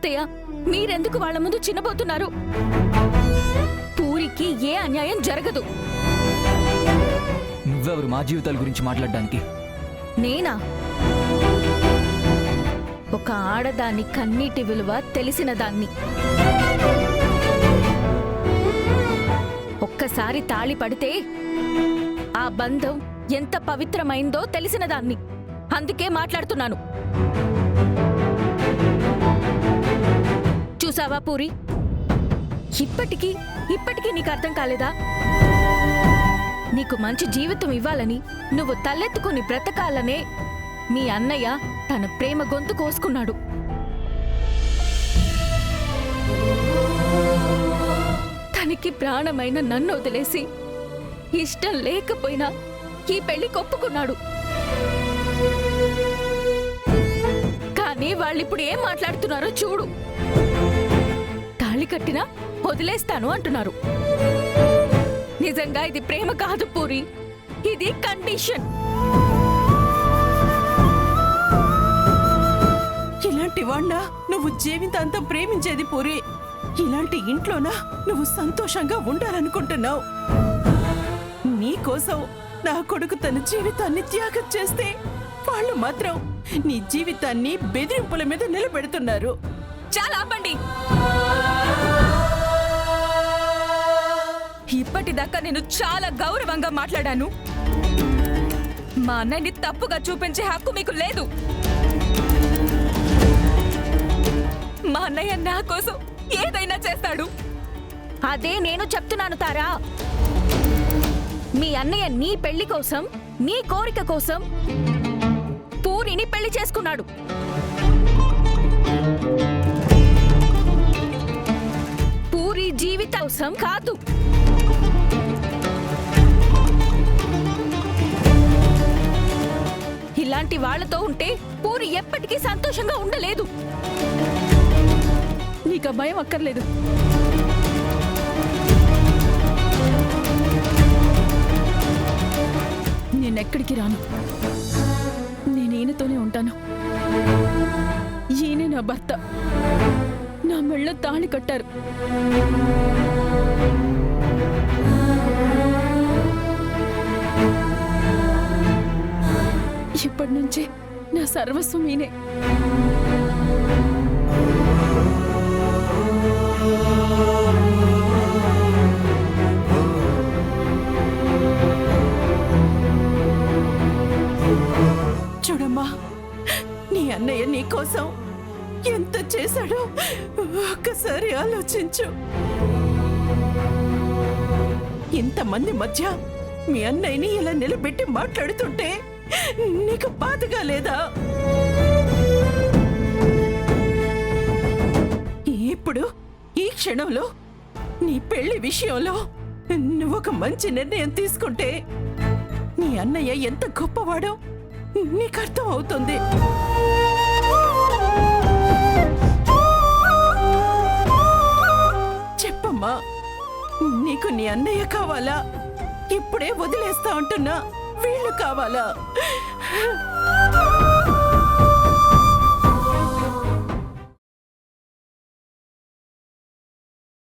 అత్తయ్య, మీరెందుకు వాళ్ళ ముందు చిన్నబోతున్నారు? పూరికి ఏ అన్యాయం జరగదు. నువ్వెవరు మా జీవితాల గురించి మాట్లాడడానికి? నేనా? ఒక ఆడదాని కన్నీటి విలువ తెలిసిన దాన్ని. ఒక్కసారి తాళి పడితే ఆ బంధం ఎంత పవిత్రమైందో తెలిసిన దాన్ని. అందుకే మాట్లాడుతున్నాను. చూసావా పూరి, ఇప్పటికీ నీకు అర్థం కాలేదా? నీకు మంచి జీవితం ఇవ్వాలని, నువ్వు తలెత్తుకుని బ్రతకాలనే మీ అన్నయ్య తన ప్రేమ గొంతు కోసుకున్నాడు. తనకి ప్రాణమైన నన్ను వదిలేసి ఇష్టం లేకపోయినా ఈ పెళ్లి కొప్పుకున్నాడు. కానీ వాళ్ళిప్పుడు ఏం మాట్లాడుతున్నారో చూడు. తాళి కట్టినా వదిలేస్తాను అంటున్నారు. నిజంగా ఇది ప్రేమ కాదు పూరి, ఇది కండిషన్. ఇలాంటి వాణ్ణా నువ్వు జీవితాంతం ప్రేమించేది పూరి? ఇలాంటి ఇంట్లోనా నువ్వు సంతోషంగా ఉండాలనుకుంటున్నావు? నీకోసం నా కొడుకు తన జీవితాన్ని త్యాగం చేస్తే వాళ్ళు మాత్రం నీ జీవితాన్ని బెదిరింపుల మీద నిలబెడుతున్నారు. చాలా ఆపండి. ఇప్పటిదాకా నేను చాలా గౌరవంగా మాట్లాడాను. మా అన్నయ్యని తప్పుగా చూపించే హక్కు మీకు లేదు. మా అన్నయ్య నా కోసం ఏదైనా చేస్తాడు. అదే నేను చెప్తున్నాను తారా. మీ అన్నయ్య నీ పెళ్లి కోసం, నీ కోరిక కోసం పూరిని పెళ్లి చేసుకున్నాడు. పూరి జీవిత కోసం కాదు. ఇలాంటి వాళ్లతో ఉంటే పూరి ఎప్పటికీ సంతోషంగా ఉండలేదు. నీకు భయం అక్కర్లేదు. నేనెక్కడికి రాను. నేనేనతోనే ఉంటాను. ఈయనే నా భర్త. నా మెళ్ళ తాళి కట్టారు. ఇప్పటి నుంచే నా సర్వస్వం ఈయనే. చూడమ్మా, నీ అన్నయ్య నీ కోసం ఎంత చేశాడో ఒక్కసారి ఆలోచించు. ఇంతమంది మధ్య మీ అన్నయ్యని ఇలా నిలబెట్టి మాట్లాడుతుంటే నీకు బాధగా లేదా? ఇప్పుడు ఈ క్షణంలో నీ పెళ్లి విషయంలో నువ్వొక మంచి నిర్ణయం తీసుకుంటే నీ అన్నయ్య ఎంత గొప్పవాడో నీకు అర్థం అవుతుంది. చెప్పమ్మా, నీకు నీ అన్నయ్య కావాలా? ఇప్పుడే వదిలేస్తా అంటున్నా వీళ్ళు కావాలా?